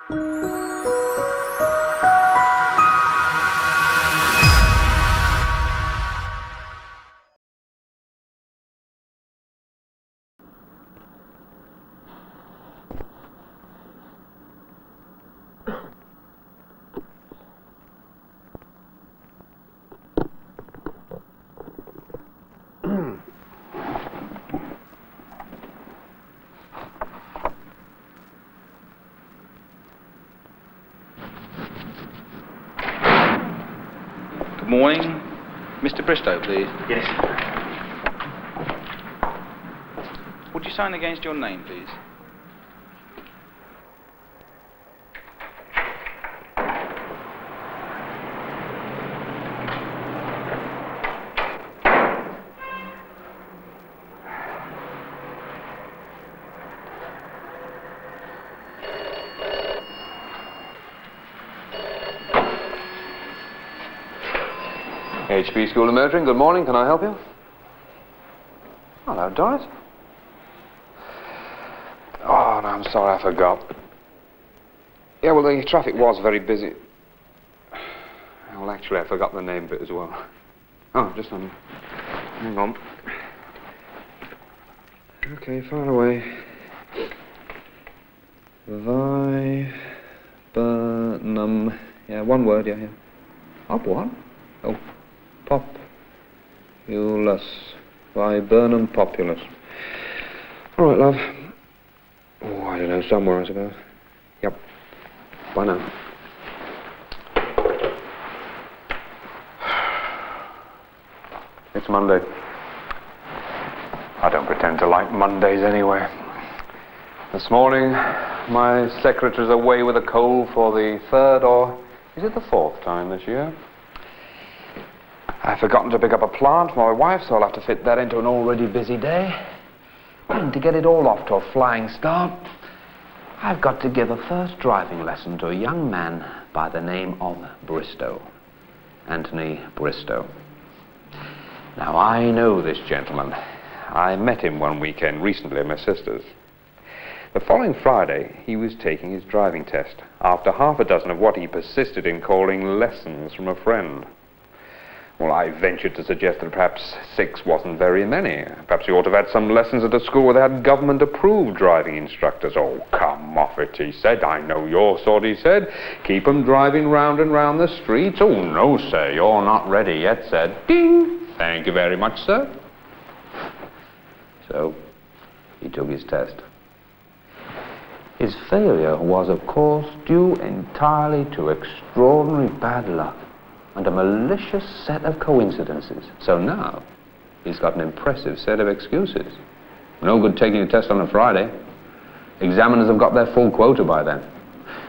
Good morning. Mr. Bristow, please. Yes. Would you sign against your name, please? HP School of Motoring, good morning, can I help you? Hello, Doris. Oh, no, I'm sorry, I forgot. Yeah, well, the traffic was very busy. Well, actually, I forgot the name bit as well. Oh, just on. Hang on. Okay, far away. Viburnum. Yeah, one word, yeah. Up what? Oh. Populus. Viburnum populus. All right, love. Oh, I don't know, somewhere, I suppose. Yep. Bye now. It's Monday. I don't pretend to like Mondays anyway. This morning, my secretary's away with a cold for the third or... is it the fourth time this year? I've forgotten to pick up a plant for my wife, so I'll have to fit that into an already busy day. And to get it all off to a flying start, I've got to give a first driving lesson to a young man by the name of Bristow. Anthony Bristow. Now, I know this gentleman. I met him one weekend recently at my sister's. The following Friday, he was taking his driving test, after half a dozen of what he persisted in calling lessons from a friend. Well, I ventured to suggest that perhaps 6 wasn't very many. Perhaps he ought to have had some lessons at a school where they had government-approved driving instructors. Oh, come off it, he said. I know your sort, he said. Keep 'em driving round and round the streets. Oh, no, sir, you're not ready yet, said. Ding! Thank you very much, sir. So, he took his test. His failure was, of course, due entirely to extraordinary bad luck and a malicious set of coincidences. So now, he's got an impressive set of excuses. No good taking a test on a Friday. Examiners have got their full quota by then.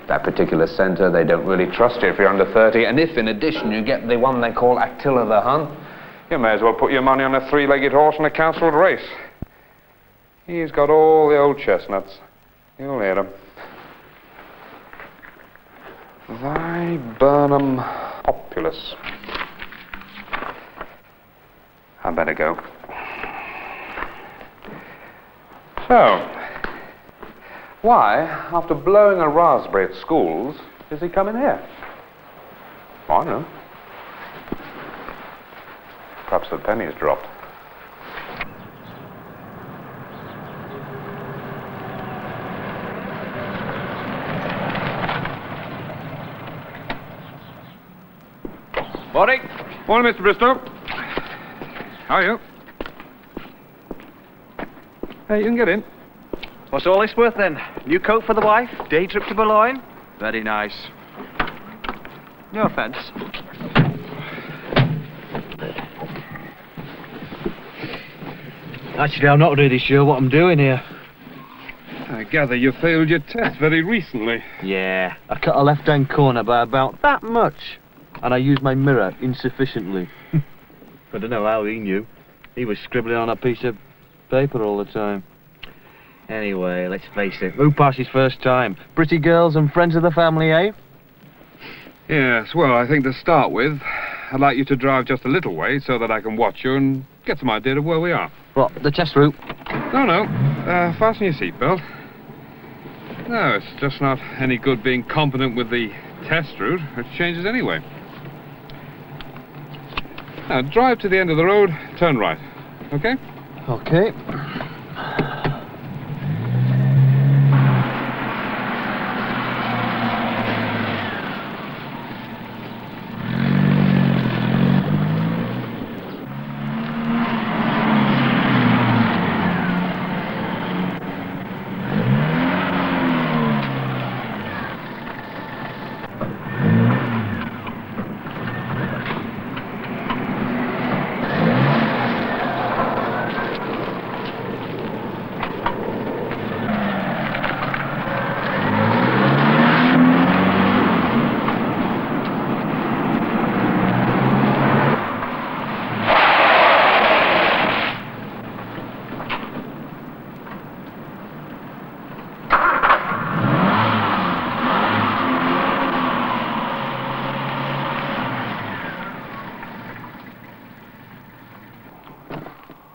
That particular centre, they don't really trust you if you're under 30, and if, in addition, you get the one they call Attila the Hun, you may as well put your money on a 3-legged horse in a council race. He's got all the old chestnuts. You'll hear them. Viburnum populus. I better go. So, why, after blowing a raspberry at schools, is he coming here? I don't know. Perhaps the penny's dropped. Morning. Morning, Mr. Bristow. How are you? Hey, you can get in. What's all this worth then? New coat for the wife? Day trip to Boulogne? Very nice. No offence. Actually, I'm not really sure what I'm doing here. I gather you failed your test very recently. Yeah, I cut a left-hand corner by about that much. And I used my mirror insufficiently. I don't know how he knew. He was scribbling on a piece of paper all the time. Anyway, let's face it. Who passes first time? Pretty girls and friends of the family, eh? Yes, well, I think to start with, I'd like you to drive just a little way so that I can watch you and get some idea of where we are. What, the test route? No, fasten your seatbelt. No, it's just not any good being competent with the test route, which changes anyway. Now, drive to the end of the road, turn right. Okay? Okay.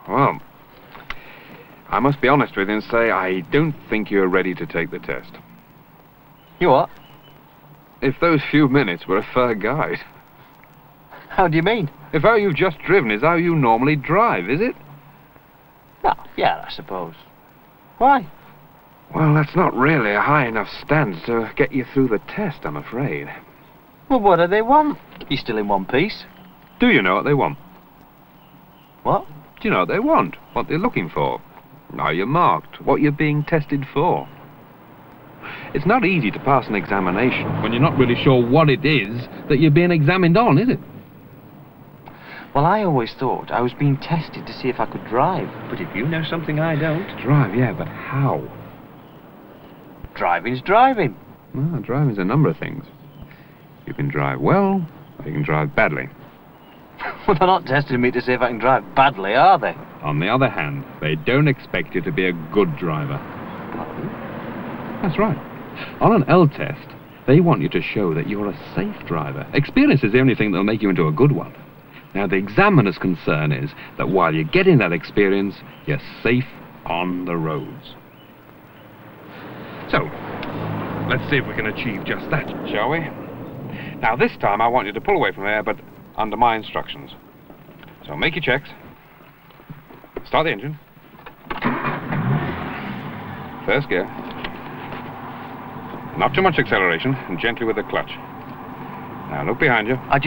Well, I must be honest with you and say I don't think you're ready to take the test. You what? If those few minutes were a fair guide. How do you mean? If how you've just driven is how you normally drive, is it? Oh, yeah, I suppose. Why? Well, that's not really a high enough standard to get you through the test, I'm afraid. Well, what do they want? You're still in one piece. Do you know what they want? What? Do you know what they want? What they're looking for? How you're marked? What you're being tested for? It's not easy to pass an examination when you're not really sure what it is that you're being examined on, is it? Well, I always thought I was being tested to see if I could drive. But if you know something I don't... Drive, yeah, but how? Driving's driving. Well, driving's a number of things. You can drive well, or you can drive badly. Well, they're not testing me to see if I can drive badly, are they? On the other hand, they don't expect you to be a good driver. That's right. On an L test, they want you to show that you're a safe driver. Experience is the only thing that'll make you into a good one. Now, the examiner's concern is that while you're getting that experience, you're safe on the roads. So, let's see if we can achieve just that, shall we? Now, this time I want you to pull away from there, but under my instructions. So make your checks. Start the engine. First gear. Not too much acceleration, and gently with the clutch. Now look behind you. I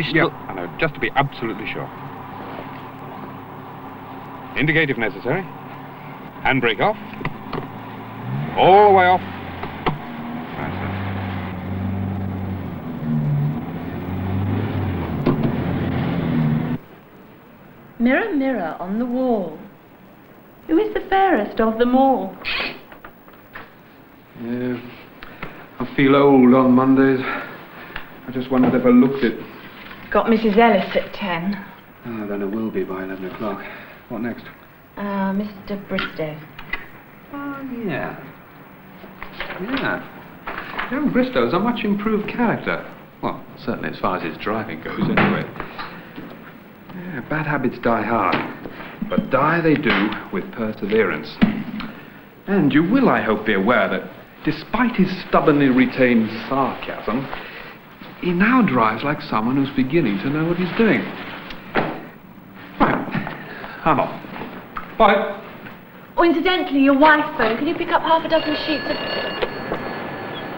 know, just to be absolutely sure. Indicate if necessary. Handbrake off. All the way off. That's it. Mirror, mirror on the wall, who is the fairest of them all? Yeah, I feel old on Mondays. I just wondered if I looked it. Got Mrs. Ellis at 10. Oh, then it will be by 11 o'clock. What next? Mr. Bristow. Oh, yeah. Yeah. Young Bristow's a much improved character. Well, certainly as far as his driving goes, anyway. Yeah, bad habits die hard, but die they do with perseverance. And you will, I hope, be aware that despite his stubbornly retained sarcasm, he now drives like someone who's beginning to know what he's doing. Right, I'm off. Bye. Oh, incidentally, your wife phone. Can you pick up half a dozen sheets of...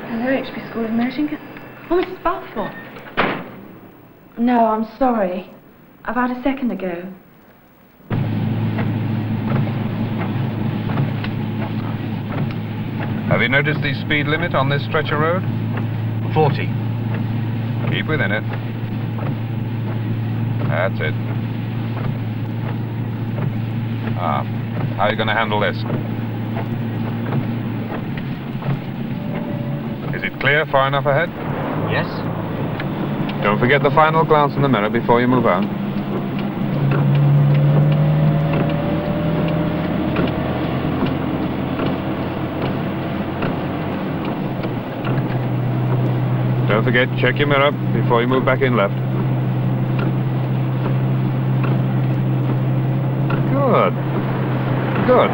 Hello, HB School of Nursing. Oh, Mrs. Balfour. No, I'm sorry. About a second ago. Have you noticed the speed limit on this stretch of road? 40. Keep within it. That's it. Ah, how are you going to handle this? Is it clear, far enough ahead? Yes? Don't forget the final glance in the mirror before you move on. Don't forget, check your mirror before you move back in left. Good. Good.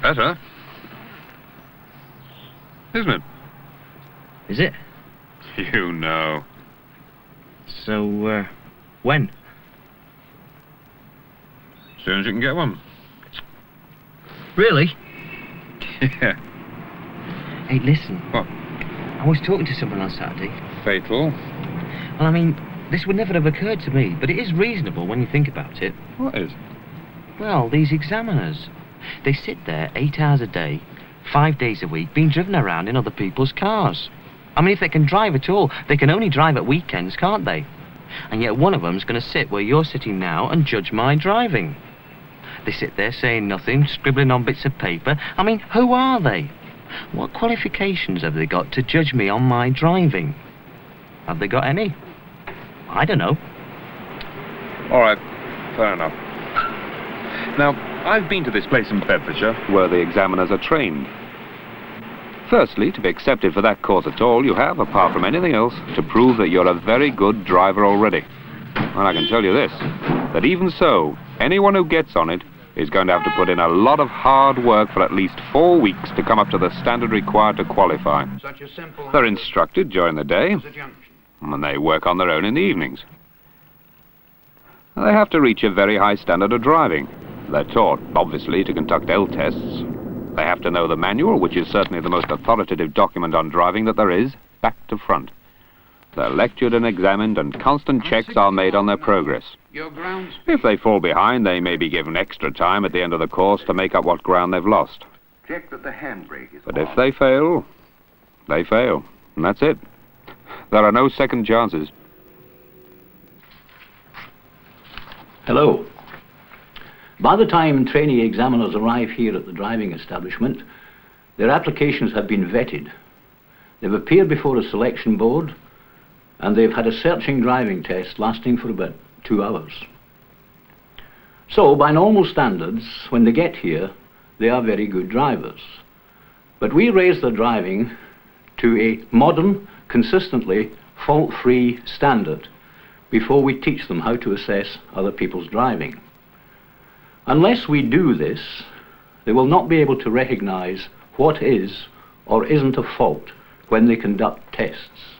better. Isn't it? Is it? You know. So, when? As soon as you can get one. Really? Yeah. Hey, listen. What? I was talking to someone on Saturday. Fatal. Well, I mean, this would never have occurred to me, but it is reasonable when you think about it. What is? Well, these examiners. They sit there 8 hours a day, 5 days a week, being driven around in other people's cars. I mean, if they can drive at all, they can only drive at weekends, can't they? And yet one of them's going to sit where you're sitting now and judge my driving. They sit there saying nothing, scribbling on bits of paper. I mean, who are they? What qualifications have they got to judge me on my driving? Have they got any? I don't know. All right, fair enough. Now, I've been to this place in Bedfordshire where the examiners are trained. Firstly, to be accepted for that course at all, you have, apart from anything else, to prove that you're a very good driver already. And I can tell you this, that even so, anyone who gets on it is going to have to put in a lot of hard work for at least 4 weeks to come up to the standard required to qualify. They're instructed during the day, and they work on their own in the evenings. They have to reach a very high standard of driving. They're taught, obviously, to conduct L tests. They have to know the manual, which is certainly the most authoritative document on driving that there is, back to front. They're lectured and examined, and constant checks are made on their progress. If they fall behind, they may be given extra time at the end of the course to make up what ground they've lost. Check that the handbrake is But if they fail, and that's it. There are no second chances. Hello. By the time trainee examiners arrive here at the driving establishment, their applications have been vetted. They've appeared before a selection board, and they've had a searching driving test lasting for about 2 hours. So, by normal standards, when they get here, they are very good drivers. But we raise their driving to a modern, consistently fault-free standard before we teach them how to assess other people's driving. Unless we do this, they will not be able to recognize what is or isn't a fault when they conduct tests.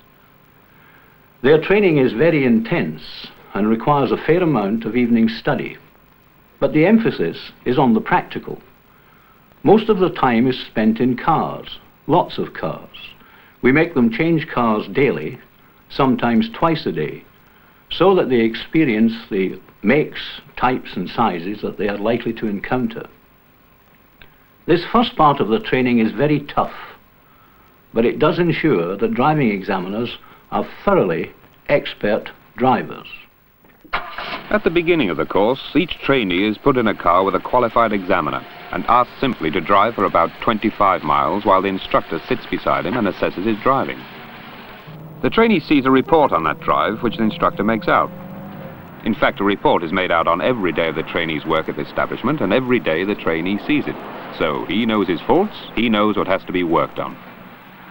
Their training is very intense and requires a fair amount of evening study, but the emphasis is on the practical. Most of the time is spent in cars, lots of cars. We make them change cars daily, sometimes twice a day, so that they experience the makes, types and sizes that they are likely to encounter. This first part of the training is very tough, but it does ensure that driving examiners are thoroughly expert drivers. At the beginning of the course, each trainee is put in a car with a qualified examiner and asked simply to drive for about 25 miles while the instructor sits beside him and assesses his driving. The trainee sees a report on that drive, which the instructor makes out. In fact, a report is made out on every day of the trainee's work at the establishment, and every day the trainee sees it. So he knows his faults, he knows what has to be worked on.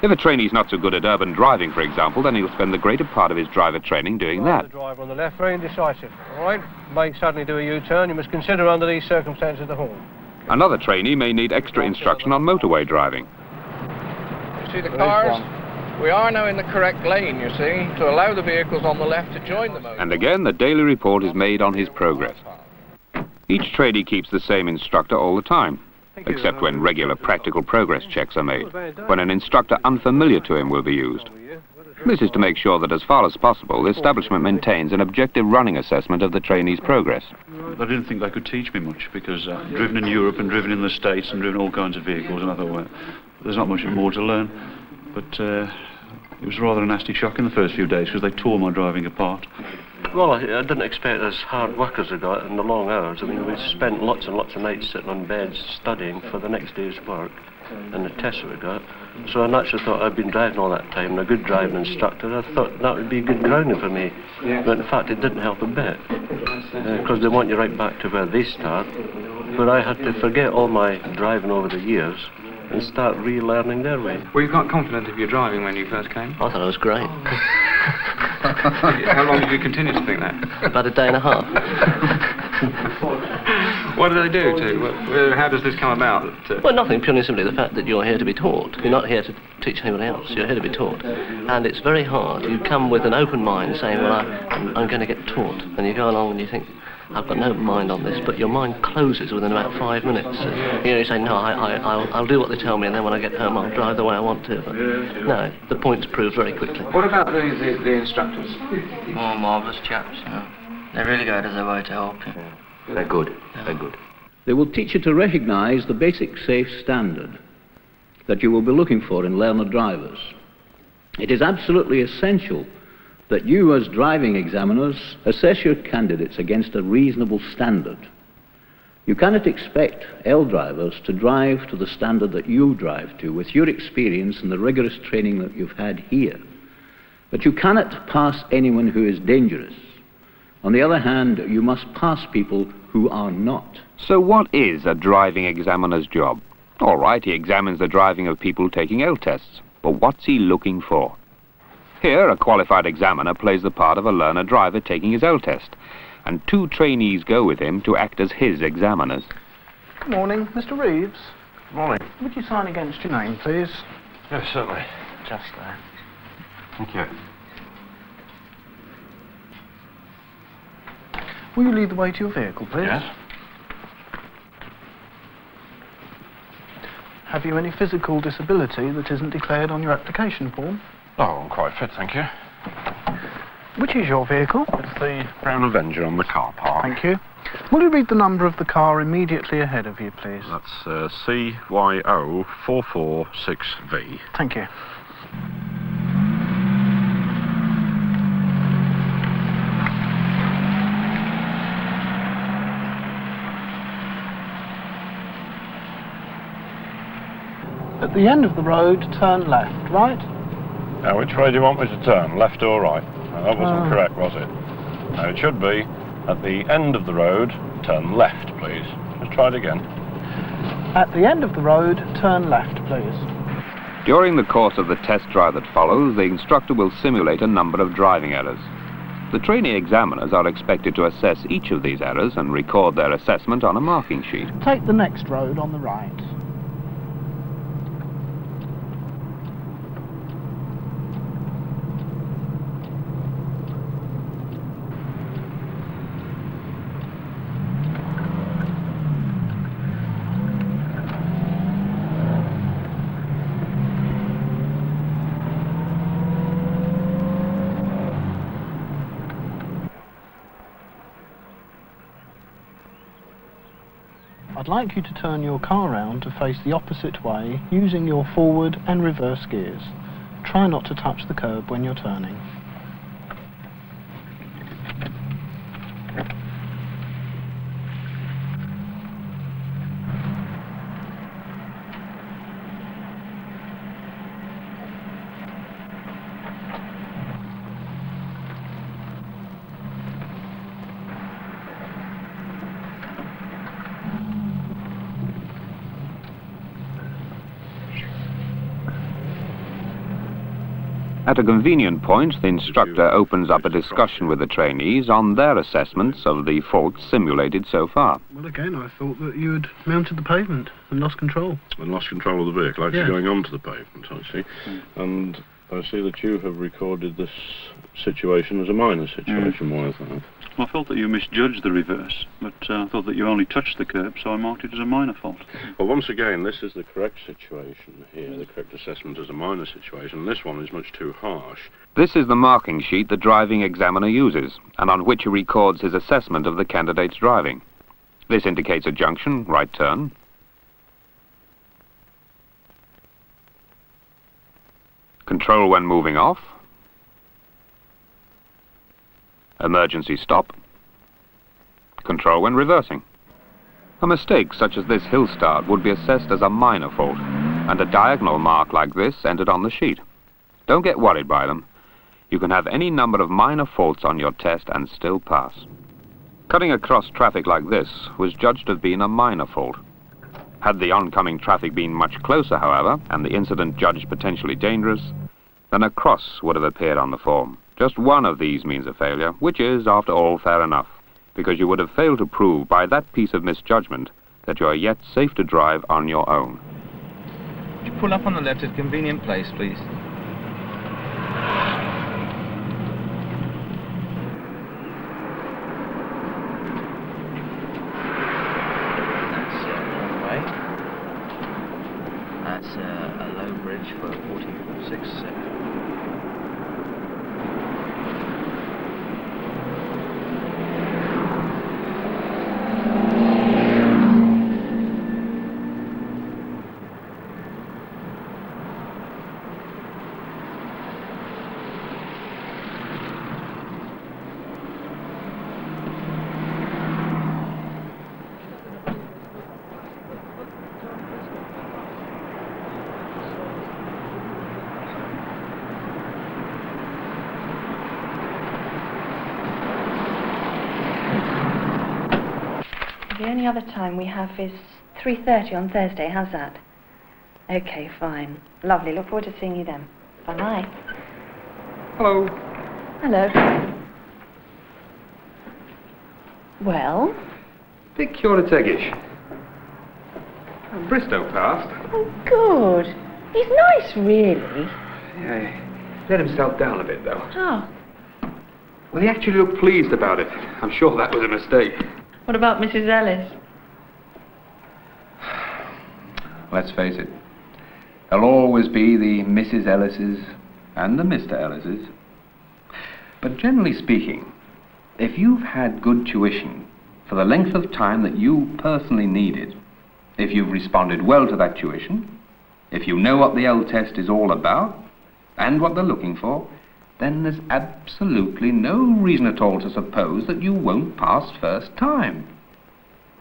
If a trainee's not so good at urban driving, for example, then he'll spend the greater part of his driver training doing that. The driver on the left, very indecisive. All right, may suddenly do a U-turn. You must consider under these circumstances the horn. Another trainee may need extra instruction on motorway driving. You see the cars? We are now in the correct lane, you see, to allow the vehicles on the left to join the motorway. And again, the daily report is made on his progress. Each trainee keeps the same instructor all the time, except when regular practical progress checks are made, when an instructor unfamiliar to him will be used. This is to make sure that as far as possible, the establishment maintains an objective running assessment of the trainee's progress. I didn't think they could teach me much because I've driven in Europe and driven in the States and driven all kinds of vehicles, and I thought, well, there's not much more to learn. But it was rather a nasty shock in the first few days because they tore my driving apart. Well, I didn't expect as hard work as I got in the long hours. I mean, we spent lots and lots of nights sitting on beds studying for the next day's work and the tests we got. So I naturally thought I'd been driving all that time, and a good driving instructor, I thought that would be good grounding for me. But in fact, it didn't help a bit, because they want you right back to where they start. But I had to forget all my driving over the years and start relearning their way. Were you quite confident of your driving when you first came? I thought I was great. How long did you continue to think that? About a day and a half. What do they do to... How does this come about? Well, nothing, purely and simply the fact that you're here to be taught. You're not here to teach anyone else, you're here to be taught. And it's very hard. You come with an open mind saying, well, I'm going to get taught. And you go along and you think, I've got no mind on this, but your mind closes within about 5 minutes. You say, no, I'll do what they tell me, and then when I get home I'll drive the way I want to. But no, the point's proved very quickly. What about the instructors? More marvellous chaps, you know. They really go out of their way to help you. They're good, they're good. They will teach you to recognise the basic safe standard that you will be looking for in learner drivers. It is absolutely essential that you, as driving examiners, assess your candidates against a reasonable standard. You cannot expect L drivers to drive to the standard that you drive to with your experience and the rigorous training that you've had here. But you cannot pass anyone who is dangerous. On the other hand, you must pass people who are not. So what is a driving examiner's job? All right, he examines the driving of people taking L tests, but what's he looking for? Here, a qualified examiner plays the part of a learner driver taking his L test, and 2 trainees go with him to act as his examiners. Good morning, Mr. Reeves. Good morning. Would you sign against your name, please? Yes, certainly. Just there. Thank you. Will you lead the way to your vehicle, please? Yes. Have you any physical disability that isn't declared on your application form? Oh, I'm quite fit, thank you. Which is your vehicle? It's the Brown Avenger on the car park. Thank you. Will you read the number of the car immediately ahead of you, please? That's CYO 446V. Thank you. At the end of the road, turn left, right? Now, which way do you want me to turn, left or right? Now, that wasn't correct, was it? Now, it should be, at the end of the road, turn left, please. Just try it again. At the end of the road, turn left, please. During the course of the test drive that follows, the instructor will simulate a number of driving errors. The trainee examiners are expected to assess each of these errors and record their assessment on a marking sheet. Take the next road on the right. I'd like you to turn your car round to face the opposite way using your forward and reverse gears. Try not to touch the curb when you're turning. At a convenient point, the instructor opens up a discussion with the trainees on their assessments of the faults simulated so far. Well, again, I thought that you had mounted the pavement and lost control. And lost control of the vehicle, actually going onto the pavement, I see. And I see that you have recorded this situation as a minor situation. Why is that? I felt that you misjudged the reverse, but I thought that you only touched the curb, so I marked it as a minor fault. Well, once again, this is the correct situation here, the correct assessment as a minor situation. This one is much too harsh. This is the marking sheet the driving examiner uses, and on which he records his assessment of the candidate's driving. This indicates a junction, right turn, control when moving off, emergency stop, control when reversing. A mistake such as this hill start would be assessed as a minor fault, and a diagonal mark like this entered on the sheet. Don't get worried by them. You can have any number of minor faults on your test and still pass. Cutting across traffic like this was judged to have been a minor fault. Had the oncoming traffic been much closer, however, and the incident judged potentially dangerous, then a cross would have appeared on the form. Just one of these means a failure, which is, after all, fair enough. because you would have failed to prove by that piece of misjudgment that you are yet safe to drive on your own. Would you pull up on the left at a convenient place, please? That's a low bridge for 46. The only other time we have is 3:30 on Thursday. How's that? Okay, fine. Lovely. Look forward to seeing you then. Bye-bye. Hello. Hello. Well? Big Curategish. Bristow passed. Oh, good. He's nice, really. Yeah, he let himself down a bit, though. Oh. Well, he actually looked pleased about it. I'm sure that was a mistake. What about Mrs. Ellis? Let's face it, there'll always be the Mrs. Ellises and the Mr. Ellises. But generally speaking, if you've had good tuition for the length of time that you personally needed, if you've responded well to that tuition, if you know what the L test is all about and what they're looking for, then there's absolutely no reason at all to suppose that you won't pass first time.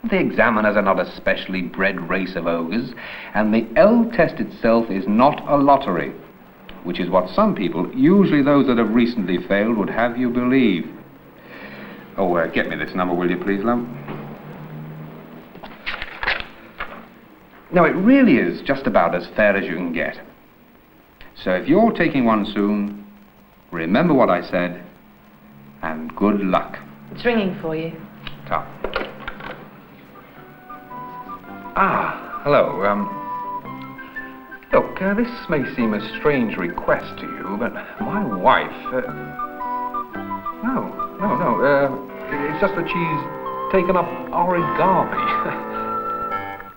The examiners are not a specially bred race of ogres, and the L test itself is not a lottery, which is what some people, usually those that have recently failed, would have you believe. Oh, get me this number, will you please, love? No, it really is just about as fair as you can get. So if you're taking one soon, remember what I said, and good luck. It's ringing for you. Ta. Hello. Look, this may seem a strange request to you, but my wife... No. It's just that she's taken up origami.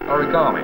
Origami.